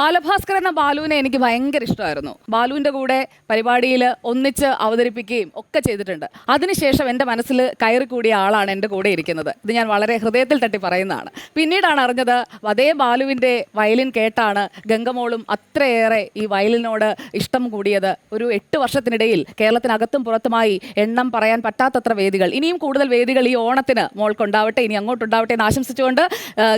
ബാലഭാസ്കർ എന്ന ബാലുവിനെ എനിക്ക് ഭയങ്കര ഇഷ്ടമായിരുന്നു. ബാലുവിൻ്റെ കൂടെ പരിപാടിയിൽ ഒന്നിച്ച് അവതരിപ്പിക്കുകയും ഒക്കെ ചെയ്തിട്ടുണ്ട്. അതിനുശേഷം എൻ്റെ മനസ്സിൽ കയറി കൂടിയ ആളാണ് എൻ്റെ കൂടെ ഇരിക്കുന്നത്. ഇത് ഞാൻ വളരെ ഹൃദയത്തിൽ തട്ടി പറയുന്നതാണ്. പിന്നീടാണ് അറിഞ്ഞത് അതേ ബാലുവിൻ്റെ വയലിൻ കേട്ടാണ് ഗംഗമോളും അത്രയേറെ ഈ വയലിനോട് ഇഷ്ടം കൂടിയത്. ഒരു 8 വർഷത്തിനിടയിൽ കേരളത്തിനകത്തും പുറത്തുമായി എണ്ണം പറയാൻ പറ്റാത്തത്ര വേദികൾ, ഇനിയും കൂടുതൽ വേദികൾ ഈ ഓണത്തിന് മോൾക്കുണ്ടാവട്ടെ, ഇനി അങ്ങോട്ടുണ്ടാവട്ടെ എന്ന് ആശംസിച്ചുകൊണ്ട്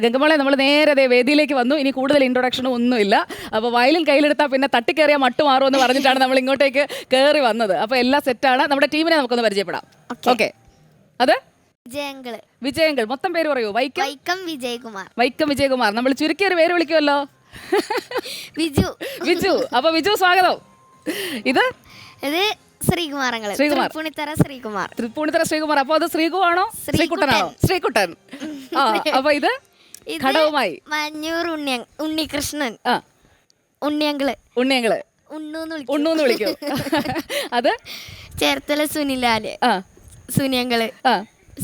ഗംഗമോളെ നമ്മൾ നേരെ വേദിയിലേക്ക് വന്നു. ഇനി കൂടുതൽ ഇൻട്രൊഡക്ഷനും ഒന്നുമില്ല. അപ്പോൾ വയലിൻ കയ്യിലെടുത്താൽ പിന്നെ തട്ടിക്കേറിയ മട്ടുമാറും എന്ന് പറഞ്ഞിട്ടാണ് നമ്മൾ ഇങ്ങോട്ടേക്ക് കയറി വന്നത്. അപ്പോൾ എല്ലാം സെറ്റാണ്. നമ്മുടെ ടീമിനെ നമുക്കൊന്ന് പരിചയപ്പെടാം. ഓക്കെ, അത് വിജയങ്കൾ. മൊത്തം പേര് പറയൂ. വൈക്കം വിജയകുമാർ. നമ്മൾ ചുരുക്കിയൊരു പേര് വിളിക്കുമല്ലോ, വിജു. അപ്പൊ വിജു, സ്വാഗതം. ഇത് തൃപ്പൂണിത്തറ ശ്രീകുമാർ. അപ്പൊ അത് ശ്രീകു ആണോ ശ്രീകുട്ടനാണോ? ശ്രീകുട്ടൻ. അപ്പൊ ഇത് ഘടവുമായി മഞ്ഞൂർ ഉണ്ണികൃഷ്ണൻ. ഉണ്ണിയങ്കള് ഉണ്ണൂന്ന് വിളിക്കൂ. അത് ചേർത്തല സുനിലാല്. സുനിയങ്കള്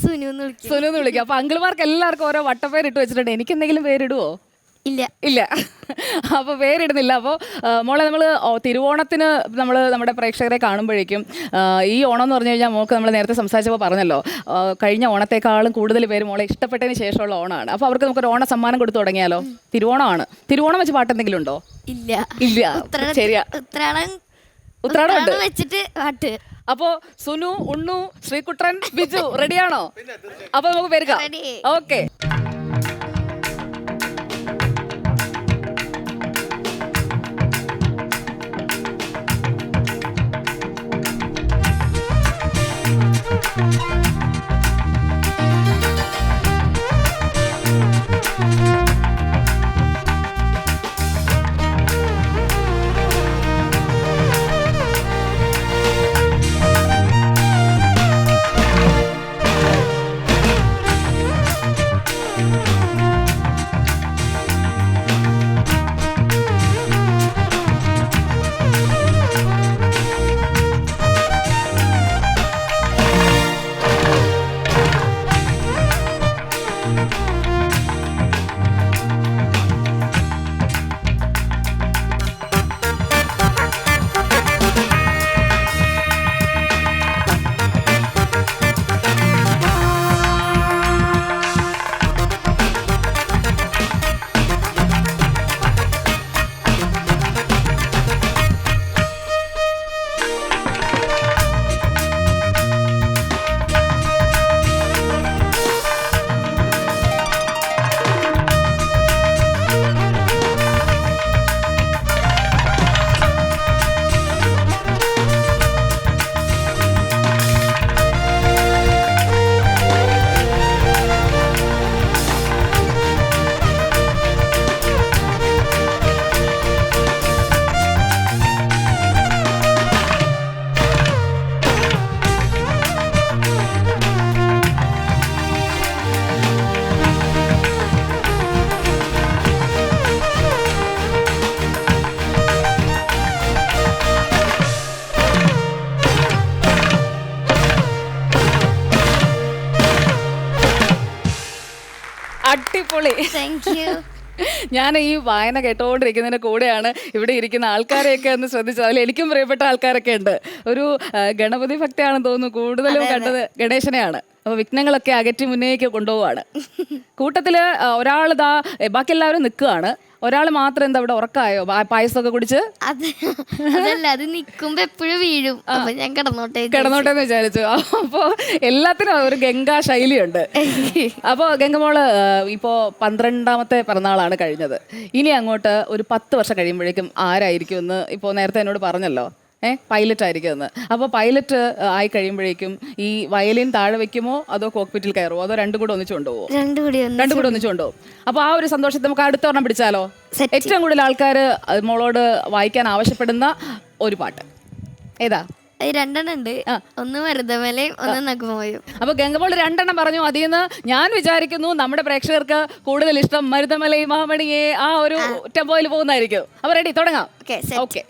സുനുന്ന് വിളിക്കും. അപ്പൊ അങ്കിൾമാർക്ക് എല്ലാവർക്കും ഓരോ വട്ടപ്പേര് ഇട്ട് വെച്ചിട്ടുണ്ട്. എനിക്ക് എന്തെങ്കിലും പേരിടുവോ? ഇല്ല. അപ്പോൾ പേരിടുന്നില്ല. അപ്പോൾ മോളെ, നമ്മൾ തിരുവോണത്തിന് നമ്മുടെ പ്രേക്ഷകരെ കാണുമ്പോഴേക്കും ഈ ഓണം എന്ന് പറഞ്ഞു കഴിഞ്ഞാൽ മോൾക്ക് നമ്മൾ നേരത്തെ സംസാരിച്ചപ്പോൾ പറഞ്ഞല്ലോ, കഴിഞ്ഞ ഓണത്തെക്കാളും കൂടുതൽ പേര് മോളെ ഇഷ്ടപ്പെട്ടതിന് ശേഷമുള്ള ഓണമാണ്. അപ്പോൾ അവർക്ക് നമുക്കൊരു ഓണ സമ്മാനം കൊടുത്തു തുടങ്ങിയാലോ? തിരുവോണമാണ്. തിരുവോണം വെച്ച് പാട്ട് എന്തെങ്കിലും ഉണ്ടോ? ഇല്ല. ശരിയാ, ഉത്രാടം ഉണ്ട് വെച്ചിട്ട് പാട്ട്. അപ്പോ സുനു, ഉണ്ണു, ശ്രീകുട്ടൻ, ബിജു റെഡിയാണോ? അപ്പൊ നമുക്ക് പേരുക്കാം. ഓക്കെ. അടിപൊളി. ഞാൻ ഈ വായന കേട്ടോണ്ടിരിക്കുന്നതിന്റെ കൂടെയാണ് ഇവിടെ ഇരിക്കുന്ന ആൾക്കാരെയൊക്കെ ഒന്ന് ശ്രദ്ധിച്ചത്. അതിൽ എനിക്കും പ്രിയപ്പെട്ട ആൾക്കാരൊക്കെ ഉണ്ട്. ഒരു ഗണപതി ഭക്തിയാണെന്ന് തോന്നുന്നു. കൂടുതലും കണ്ടത് ഗണേശനെയാണ്. അപ്പോൾ വിഘ്നങ്ങളൊക്കെ അകറ്റി മുന്നേക്ക് കൊണ്ടുപോവാണ്. കൂട്ടത്തില് ഒരാളിതാ, ബാക്കി എല്ലാവരും നിൽക്കുകയാണ്. ഒരാൾ മാത്രം എന്താ ഇവിടെ ഉറക്കായോ? പായസമൊക്കെ കുടിച്ച് അത് നിൽക്കുമ്പോ എപ്പോഴും വീഴും. ഞാൻ കിടന്നോട്ടെന്ന് വിചാരിച്ചു. അപ്പോൾ എല്ലാത്തിനും ഒരു ഗംഗാ ശൈലിയുണ്ട്. അപ്പോൾ ഗംഗമോള് ഇപ്പോൾ 12ാമത്തെ പിറന്നാളാണ് കഴിഞ്ഞത്. ഇനി അങ്ങോട്ട് ഒരു 10 വർഷം കഴിയുമ്പോഴേക്കും ആരായിരിക്കും എന്ന് ഇപ്പോൾ നേരത്തെ എന്നോട് പറഞ്ഞല്ലോ, പൈലറ്റ് ആയിരിക്കുമെന്ന്. അപ്പോൾ പൈലറ്റ് ആയി കഴിയുമ്പോഴേക്കും ഈ വയലിൻ താഴെ വെക്കുമോ അതോ കോക്പിറ്റിൽ കയറുമോ അതോ രണ്ടും കൂടെ ഒന്നിച്ച് കൊണ്ടുപോകുമോ? രണ്ടും കൂടെ ഒന്നിച്ച് കൊണ്ടുപോകും. അപ്പോൾ ആ ഒരു സന്തോഷത്തെ നമുക്ക് അടുത്ത ഒരെണ്ണം പിടിച്ചാലോ? ഏറ്റവും കൂടുതൽ ആൾക്കാർ മോളോട് വായിക്കാൻ ആവശ്യപ്പെടുന്ന ഒരു പാട്ട് ഏതാ? 2 ഉണ്ട്. ഒന്ന് മരുതമലയും ഒന്ന് നഗ്മയും. അപ്പൊ ഗംഗമോൾ 2 പറഞ്ഞു. അതിൽ നിന്ന് ഞാൻ വിചാരിക്കുന്നു നമ്മുടെ പ്രേക്ഷകർക്ക് കൂടുതൽ ഇഷ്ടം മരുതമലയും മാമണിയെ ആ ഒരു ടെമ്പോയിൽ പോകുന്നതായിരിക്കും. അപ്പൊ റെഡി, തുടങ്ങാം. ഓക്കെ.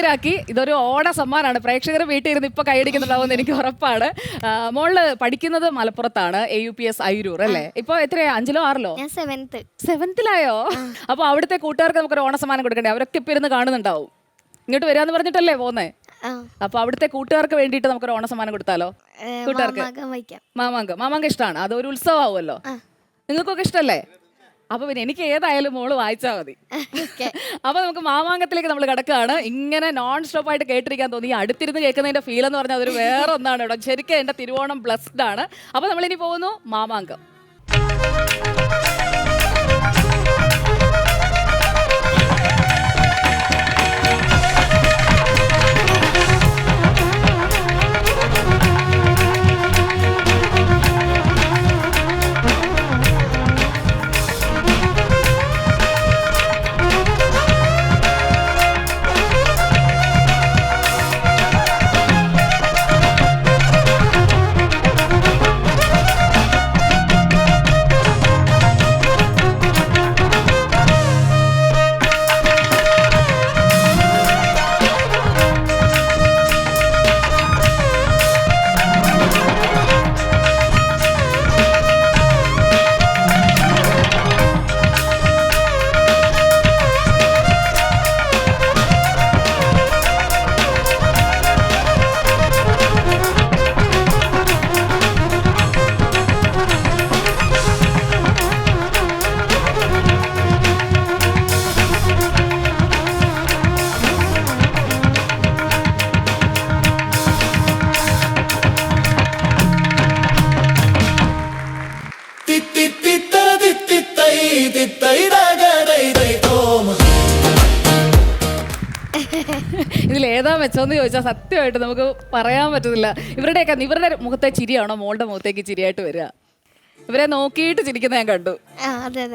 ഗംഭീരാക്കി. ഇതൊരു ഓണ സമ്മാനമാണ്. പ്രേക്ഷകർ വീട്ടിൽ ഇരുന്ന് ഇപ്പൊ കൈയടിക്കുന്നുണ്ടാവുമെന്ന് എനിക്ക് ഉറപ്പാണ്. മോള് പഠിക്കുന്നത് മലപ്പുറത്താണ്, AUPS അയിരൂർ അല്ലേ? ഇപ്പൊ എത്രയാ, 5ലോ 6ലോ? ഞാൻ സെവൻത്ത്. സെവൻത്തിലായോ? അപ്പൊ അവിടുത്തെ കൂട്ടുകാർക്ക് നമുക്കൊരു ഓണസമ്മാനം കൊടുക്കണ്ടേ? അവരൊക്കെ ഇപ്പൊ ഇരുന്ന് കാണുന്നുണ്ടാവും. ഇങ്ങോട്ട് വരാന്ന് പറഞ്ഞിട്ടല്ലേ പോന്നേ? അപ്പൊ അവിടുത്തെ കൂട്ടുകാർക്ക് വേണ്ടിയിട്ട് നമുക്കൊരു ഓണസമ്മാനം കൊടുത്താലോ? കൂട്ടുകാർക്ക് മാമാങ്കം ഇഷ്ടമാണ്. അതൊരു ഉത്സവമാവുമല്ലോ. നിങ്ങൾക്കൊക്കെ ഇഷ്ടല്ലേ? അപ്പൊ പിന്നെ എനിക്ക് ഏതായാലും മോള് വായിച്ചാൽ മതി. അപ്പൊ നമുക്ക് മാമാങ്കത്തിലേക്ക് നമ്മൾ കിടക്കുകയാണ്. ഇങ്ങനെ നോൺ സ്റ്റോപ്പ് ആയിട്ട് കേട്ടിരിക്കാൻ തോന്നി. ഈ അടുത്തിരുന്ന് കേൾക്കുന്നതിന്റെ ഫീൽ എന്ന് പറഞ്ഞാൽ അതൊരു വേറെ ഒന്നാണ് ഇവിടെ. ശരിക്കും എന്റെ തിരുവോണം ബ്ലസ്ഡ് ആണ്. അപ്പൊ നമ്മളിനി പോകുന്നു മാമാങ്കം. ഇതിൽ ഏതാ മെച്ചമെന്ന് ചോദിച്ചാൽ സത്യമായിട്ട് നമുക്ക് പറയാൻ പറ്റുന്നില്ല. ഇവരുടെ മുഖത്തെ ചിരിയാണോ മോളുടെ മുഖത്തേക്ക് ചിരിയായിട്ട് വരിക? ഇവരെ നോക്കിയിട്ട് ചിരിക്കുന്ന ഞാൻ കണ്ടു.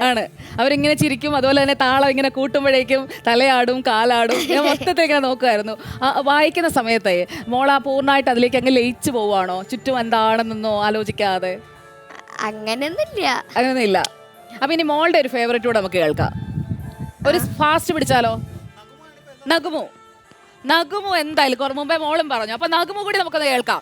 ആണ്, അവരിങ്ങനെ ചിരിക്കും. അതുപോലെ തന്നെ താളം ഇങ്ങനെ കൂട്ടുമ്പോഴേക്കും തലയാടും കാലാടും. ഞാൻ മൊത്തത്തിൽ ഇങ്ങനെ നോക്കുമായിരുന്നു. വായിക്കുന്ന സമയത്തേ മോളാ പൂർണ്ണമായിട്ട് അതിലേക്ക് അങ്ങ് ലയിച്ചു പോവാണോ? ചുറ്റും എന്താണെന്നൊന്നോ ആലോചിക്കാതെ? അങ്ങനെയൊന്നുമില്ല. അപ്പൊ ഇനി മോളുടെ ഒരു ഫേവറേറ്റ് കൂടെ നമുക്ക് കേൾക്കാം. ഒരു ഫാസ്റ്റ് പിടിച്ചാലോ? നഗുമു എന്തായാലും മുമ്പേ മോളും പറഞ്ഞു. അപ്പൊ നഗുമു കൂടി നമുക്കൊന്ന് കേൾക്കാം.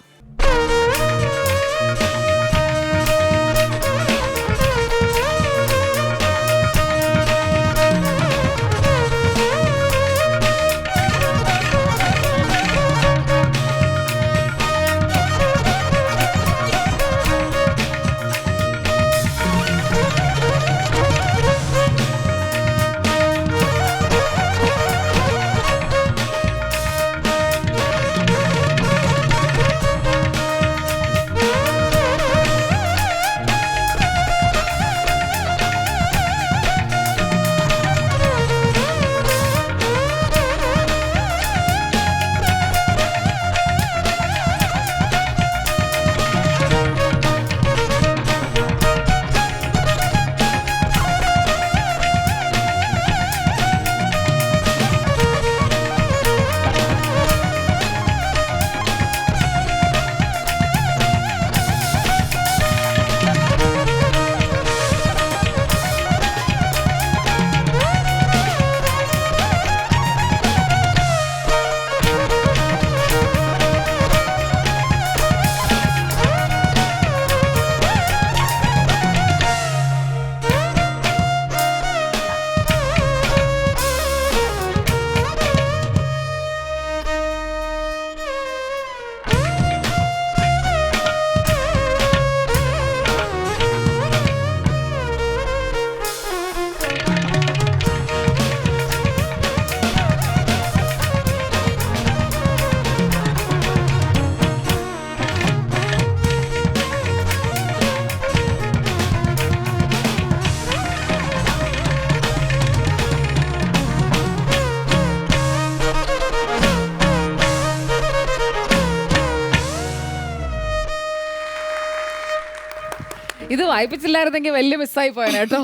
ഇത് വായിപ്പിച്ചില്ലായിരുന്നെങ്കിൽ വലിയ മിസ്സായി പോയാണ് കേട്ടോ.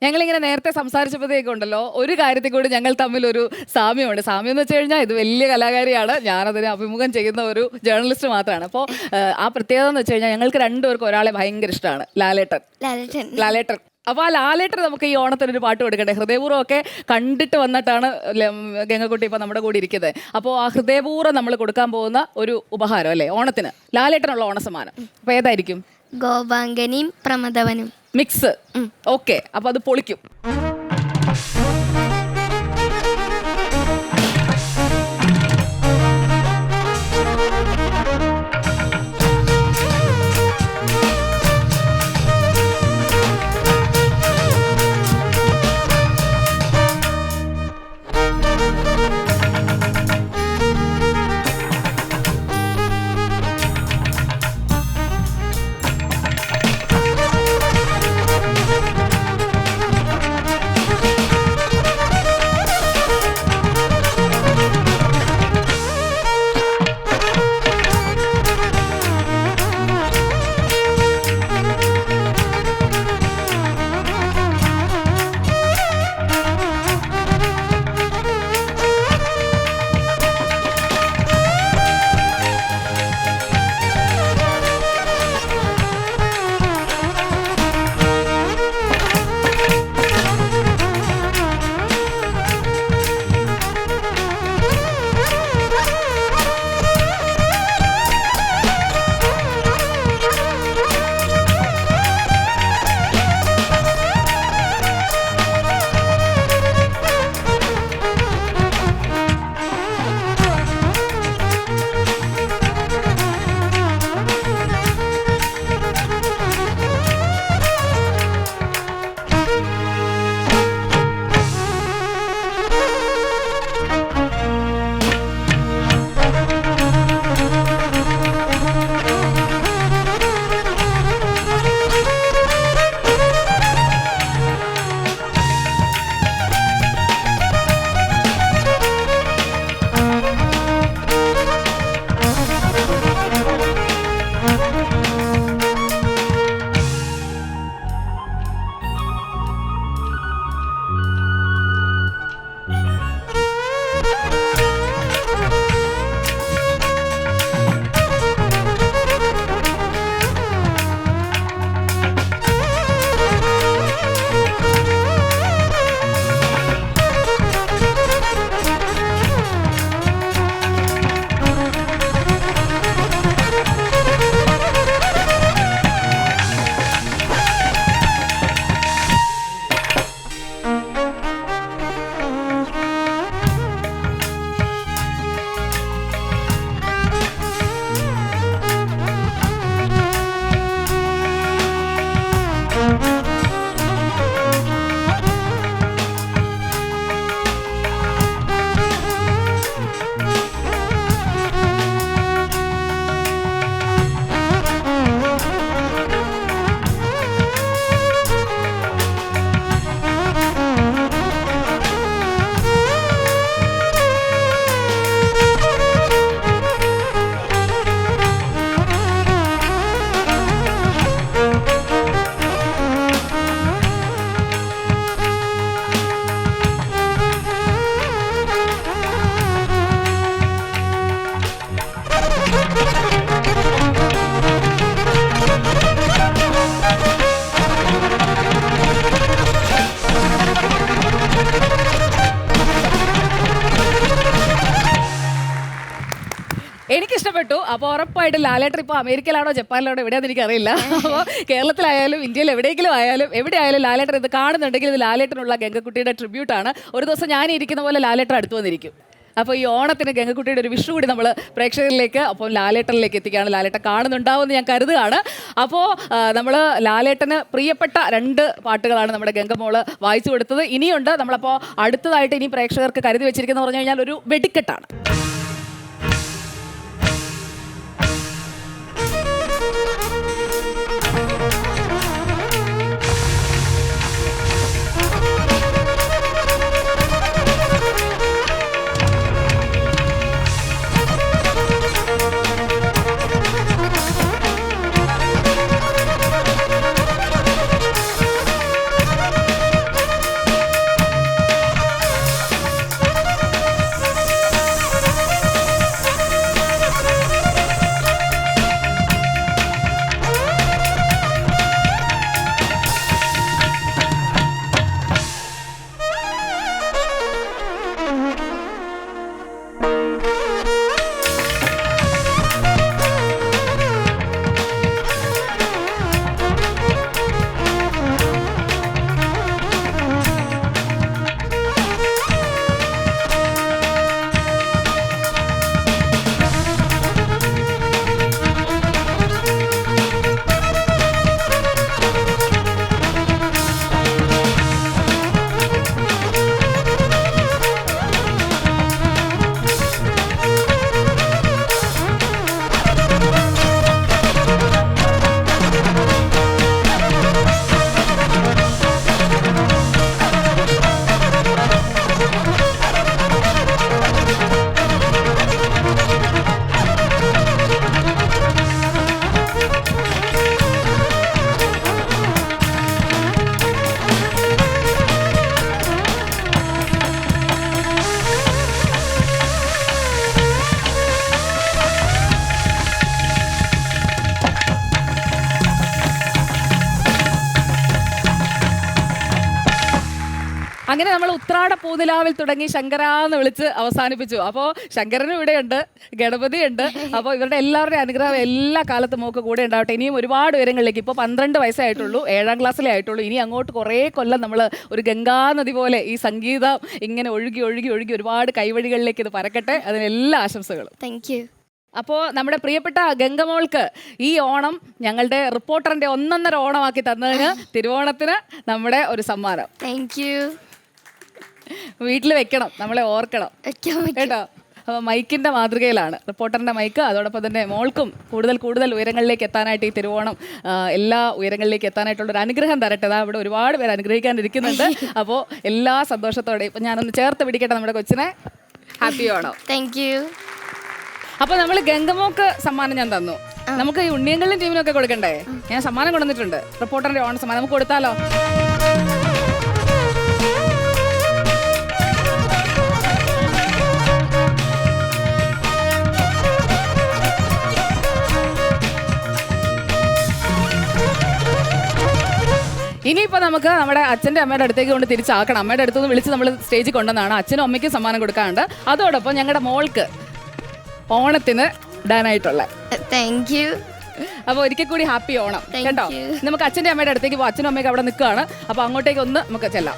ഞങ്ങളിങ്ങനെ നേരത്തെ സംസാരിച്ചപ്പോഴത്തേക്കുണ്ടല്ലോ ഒരു കാര്യത്തിൽ കൂടി ഞങ്ങൾ തമ്മിൽ ഒരു സാമ്യമുണ്ട്. സാമ്യം എന്ന് വെച്ച് കഴിഞ്ഞാൽ ഇത് വലിയ കലാകാരിയാണ്, ഞാനതിനെ അഭിമുഖം ചെയ്യുന്ന ഒരു ജേർണലിസ്റ്റ് മാത്രമാണ്. അപ്പോൾ ആ പ്രത്യേകത എന്ന് വെച്ച് കഴിഞ്ഞാൽ ഞങ്ങൾക്ക് രണ്ടുപേർക്കും ഒരാളെ ഭയങ്കര ഇഷ്ടമാണ്, ലാലേട്ടൻ. അപ്പോൾ ആ ലാലേട്ടന് നമുക്ക് ഈ ഓണത്തിന് ഒരു പാട്ട് കൊടുക്കട്ടെ. ഹൃദയപൂർവ്വം ഒക്കെ കണ്ടിട്ട് വന്നിട്ടാണ് ഗംഗക്കുട്ടി ഇപ്പം നമ്മുടെ കൂടെ ഇരിക്കുന്നത്. അപ്പോൾ ആ ഹൃദയപൂർവ്വം നമ്മൾ കൊടുക്കാൻ പോകുന്ന ഒരു ഉപഹാരം അല്ലേ ഓണത്തിന്, ലാലേട്ടനുള്ള ഓണസമ്മാനം. അപ്പോൾ ഏതായിരിക്കും? ഗോപാങ്കനിയും പ്രമദവനും മിക്സ്. ഓക്കെ, അപ്പോൾ അത് പൊളിക്കും. എനിക്കിഷ്ടപ്പെട്ടു. അപ്പോൾ ഉറപ്പായിട്ടും ലാലേട്ടൻ ഇപ്പോൾ അമേരിക്കയിലാണോ ജപ്പാനിലാണോ എവിടെയാണെന്ന് എനിക്കറിയില്ല. അപ്പോൾ കേരളത്തിലായാലും ഇന്ത്യയിൽ എവിടെയെങ്കിലും ആയാലും എവിടെ ആയാലും ലാലേട്ടൻ ഇത് കാണുന്നുണ്ടെങ്കിൽ ഇത് ലാലേട്ടനുള്ള ഗംഗക്കുട്ടിയുടെ ട്രിബ്യൂട്ടാണ്. ഒരു ദിവസം ഞാൻ ഇരിക്കുന്ന പോലെ ലാലേട്ടൻ അടുത്ത് വന്നിരിക്കും. അപ്പോൾ ഈ ഓണത്തിന് ഗംഗക്കുട്ടിയുടെ ഒരു വിഷു കൂടി നമ്മൾ പ്രേക്ഷകരിലേക്ക് അപ്പോൾ ലാലേട്ടനിലേക്ക് എത്തിക്കുകയാണ്. ലാലേട്ടൻ കാണുന്നുണ്ടാവുമെന്ന് ഞാൻ കരുതുകയാണ്. അപ്പോൾ നമ്മൾ ലാലേട്ടന് പ്രിയപ്പെട്ട 2 പാട്ടുകളാണ് നമ്മുടെ ഗംഗമോള് വായിച്ചു കൊടുത്തത്. ഇനിയുണ്ട് നമ്മളപ്പോൾ അടുത്തതായിട്ട് ഇനി പ്രേക്ഷകർക്ക് കരുതി വെച്ചിരിക്കുന്നത് പറഞ്ഞു കഴിഞ്ഞാൽ ഒരു വെടിക്കെട്ടാണ്. അങ്ങനെ നമ്മൾ ഉത്രാട പൂനിലാവിൽ തുടങ്ങി ശങ്കരാന്ന് വിളിച്ച് അവസാനിപ്പിച്ചു. അപ്പോൾ ശങ്കരനും ഇവിടെയുണ്ട്, ഗണപതിയുണ്ട്. അപ്പോൾ ഇവരുടെ എല്ലാവരുടെയും അനുഗ്രഹം എല്ലാ കാലത്തും മോക്ക് കൂടെ ഉണ്ടാവട്ടെ. ഇനിയും ഒരുപാട് ഉയരങ്ങളിലേക്ക്. ഇപ്പോൾ 12 വയസ്സേ ആയിട്ടുള്ളൂ, 7ാം ക്ലാസ്സിലേ ആയിട്ടുള്ളൂ. ഇനി അങ്ങോട്ട് കുറേ കൊല്ലം നമ്മൾ ഒരു ഗംഗാനദി പോലെ ഈ സംഗീതം ഇങ്ങനെ ഒഴുകി ഒഴുകി ഒഴുകി ഒരുപാട് കൈവഴികളിലേക്ക് ഇത് പരക്കട്ടെ. അതിന് എല്ലാ ആശംസകളും. Thank you. അപ്പോൾ നമ്മുടെ പ്രിയപ്പെട്ട ഗംഗമോൾക്ക് ഈ ഓണം ഞങ്ങളുടെ റിപ്പോർട്ടറിന്റെ 1.5 ഓണമാക്കി തന്നതിന് തിരുവോണത്തിന് നമ്മുടെ ഒരു സമ്മാനം. Thank you. വീട്ടിൽ വെക്കണം, നമ്മളെ ഓർക്കണം കേട്ടോ. അപ്പോൾ മൈക്കിന്റെ മാതൃകയിലാണ് റിപ്പോർട്ടറിന്റെ മൈക്ക്. അതോടൊപ്പം തന്നെ മോൾക്കും കൂടുതൽ കൂടുതൽ ഉയരങ്ങളിലേക്ക് എത്താനായിട്ട് ഈ തിരുവോണം എല്ലാ ഉയരങ്ങളിലേക്ക് എത്താനായിട്ടുള്ള ഒരു അനുഗ്രഹം തരട്ടെ. അതാ ഇവിടെ ഒരുപാട് പേര് അനുഗ്രഹിക്കാനിരിക്കുന്നുണ്ട്. അപ്പോൾ എല്ലാ സന്തോഷത്തോടെ ഇപ്പം ഞാനൊന്ന് ചേർത്ത് പിടിക്കട്ടെ നമ്മുടെ കൊച്ചിനെ. ഹാപ്പി ഓണം. Thank you. അപ്പൊ നമ്മൾ ഗംഗമോക്ക് സമ്മാനം ഞാൻ തന്നു. നമുക്ക് ഈ ഉണ്ണിയങ്കളിലും ടീമിനും ഒക്കെ കൊടുക്കണ്ടേ? ഞാൻ സമ്മാനം കൊണ്ടുവന്നിട്ടുണ്ട്, റിപ്പോർട്ടറിന്റെ ഓണ സമ്മാനം. നമുക്ക് കൊടുത്താലോ? ഇനിയിപ്പോൾ നമുക്ക് നമ്മുടെ അച്ഛൻ്റെ അമ്മയുടെ അടുത്തേക്ക് കൊണ്ട് തിരിച്ചാക്കണം. അമ്മയുടെ അടുത്തുനിന്ന് വിളിച്ച് നമ്മൾ സ്റ്റേജിൽ കൊണ്ടുവന്നാണ്. അച്ഛനും അമ്മയ്ക്കും സമ്മാനം കൊടുക്കാറുണ്ട്. അതോടൊപ്പം ഞങ്ങളുടെ മോൾക്ക് ഓണത്തിന് ഇടാനായിട്ടുള്ള. Thank you. അപ്പോൾ ഒരിക്കൽ കൂടി ഹാപ്പി ഓണം കേട്ടോ. നമുക്ക് അച്ഛൻ്റെ അമ്മയുടെ അടുത്തേക്ക് പോകാം. അച്ഛനും അമ്മയൊക്കെ അവിടെ നിൽക്കുകയാണ്. അപ്പോൾ അങ്ങോട്ടേക്ക് ഒന്ന് നമുക്ക് ചെല്ലാം.